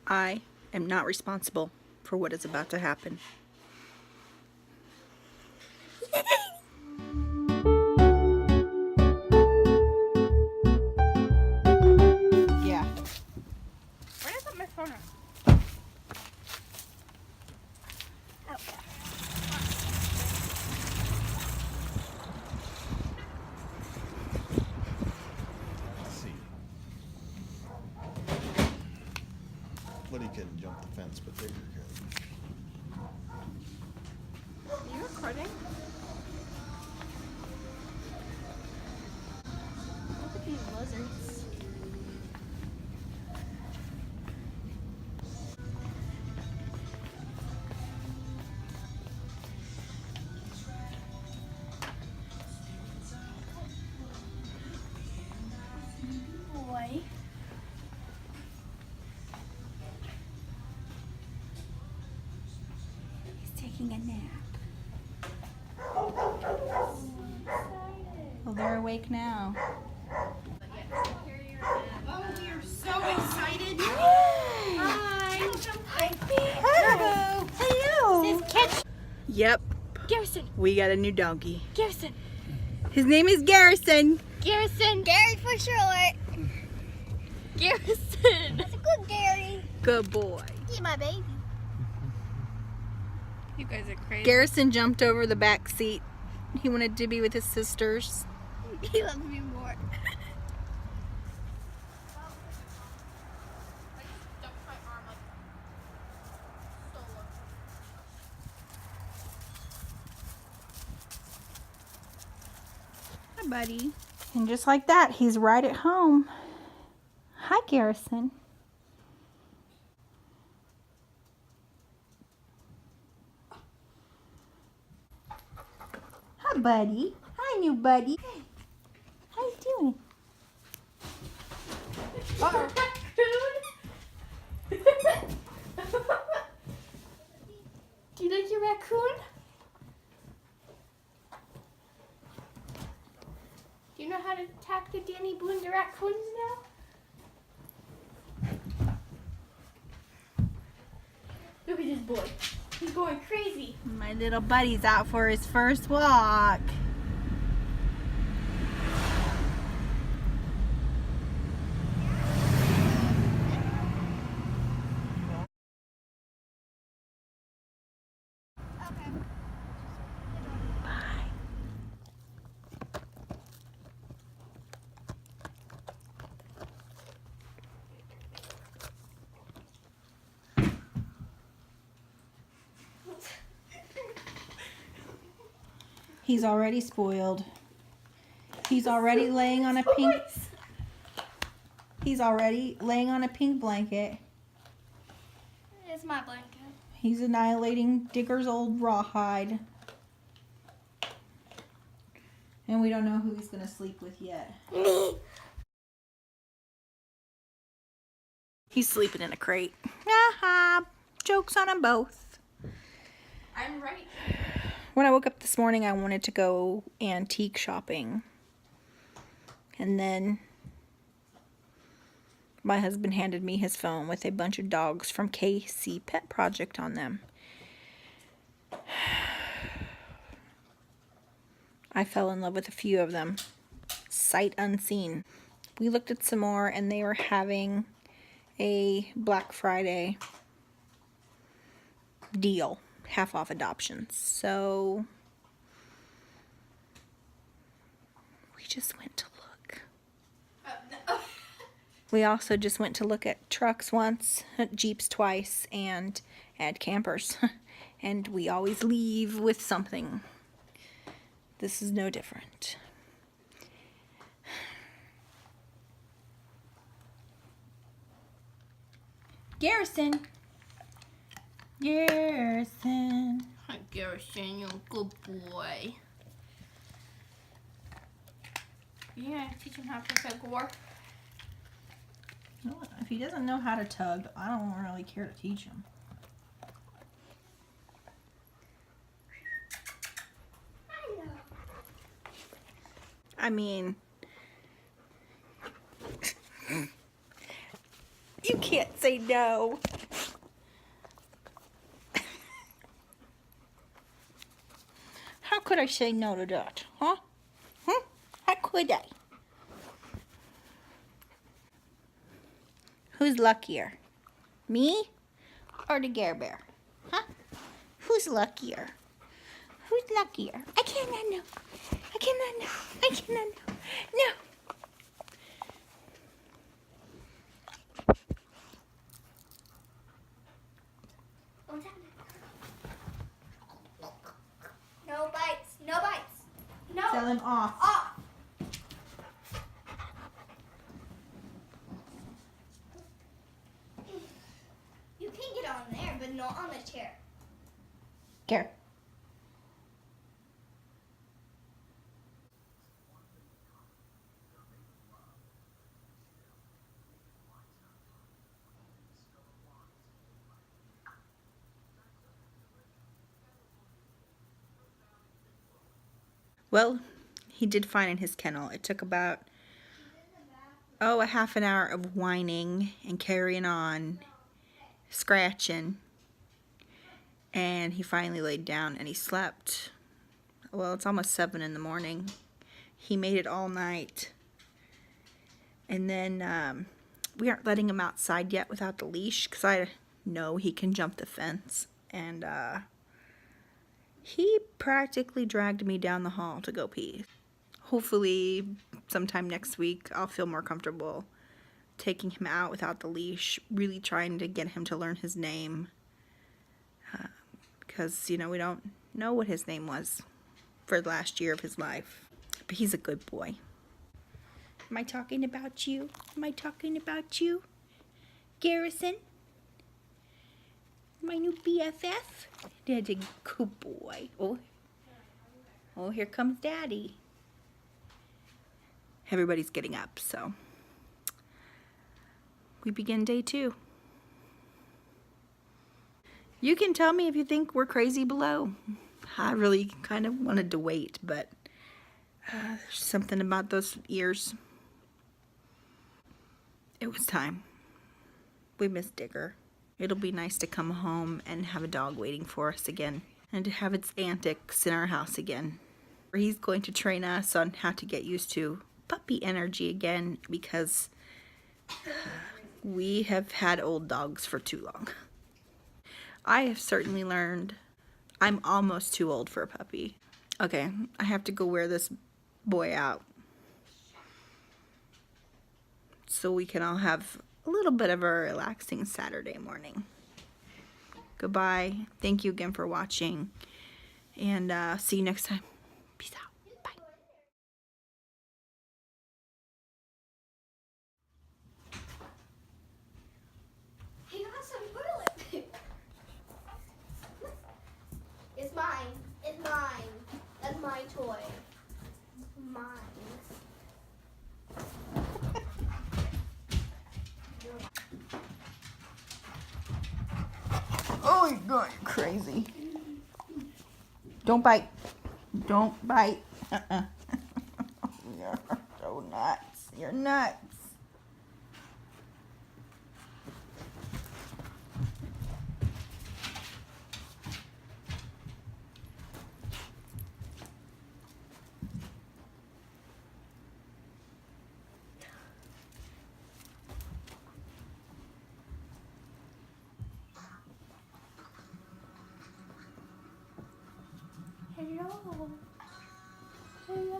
I am not responsible for what is about to happen. Yeah. Where did I put my phone on? Buddy couldn't jump the fence, but Tigger could. Are you recording? Look at these lizards. Boy. He's taking a nap. Well, they're awake now. Oh, we are so excited. Hi. Hi, Hello. Hello. Says catch. Yep, Garrison. we got a new donkey. Garrison. His name is Garrison. Garrison. Gary for short. Garrison. That's a good Gary. Good boy. He's my baby. You guys are crazy. Garrison jumped over the back seat. He wanted to be with his sisters. He loves me more. Hi, buddy. And just like that, he's right at home. Hi, Garrison. Hi, buddy. Hi, new buddy. How you doing? Do you like your raccoon? Do you know how to attack the Danny Boone the raccoons now? Look at this boy. He's going crazy. My little buddy's out for his first walk. He's already spoiled. He's already laying on a pink. He's already laying on a pink blanket. It's my blanket. He's annihilating Digger's old rawhide. And we don't know who he's going to sleep with yet. Me. He's sleeping in a crate. Haha. Joke's on them both. I'm right. When I woke up this morning, I wanted to go antique shopping. And then my husband handed me his phone with a bunch of dogs from Cassy Pet Project on them. I fell in love with a few of them, sight unseen. We looked at some more and they were having a Black Friday deal. Half off adoptions. So we just went to look. We also just went to look at trucks once, Jeeps twice, and campers. And we always leave with something. This is no different. Garrison. Garrison. Hi, Garrison. You're a good boy. You gonna teach him how to tug war? If he doesn't know how to tug, I don't really care to teach him. I mean, You can't say no. How could I say no to that, huh? How could I? Who's luckier? Me or the Gar-bear? Huh? Who's luckier? Who's luckier? I cannot know. I cannot know. I cannot know. No. No bites. No bites. No. Tell him off. Off. You can get on there, but not on the chair. Gar. Well, he did fine in his kennel. It took about, a half an hour of whining and carrying on, scratching, and he finally laid down and he slept. Well, it's almost 7 in the morning. He made it all night. And then we aren't letting him outside yet without the leash because I know he can jump the fence. And he practically dragged me down the hall to go pee. Hopefully sometime next week I'll feel more comfortable taking him out without the leash, really trying to get him to learn his name. Because, you know, we don't know what his name was for the last year of his life. But he's a good boy. Am I talking about you? Am I talking about you? Garrison? My new BFF? Dad's a good boy. Oh, here comes Daddy. Everybody's getting up, so we begin day 2. You can tell me if you think we're crazy below. I really kind of wanted to wait, but there's something about those ears. It was time. We miss Digger. It'll be nice to come home and have a dog waiting for us again, and to have its antics in our house again. He's going to train us on how to get used to puppy energy again, because we have had old dogs for too long. I have certainly learned I'm almost too old for a puppy. Okay, I have to go wear this boy out so we can all have a little bit of a relaxing Saturday morning. Goodbye. Thank you again for watching, and see you next time. Peace out. Bye. He got some toilet paper. It's mine. It's mine. That's my toy. Mine. Oh, you're going crazy. Don't bite. Don't bite. You're so nuts. You're nuts. Hello. Hello.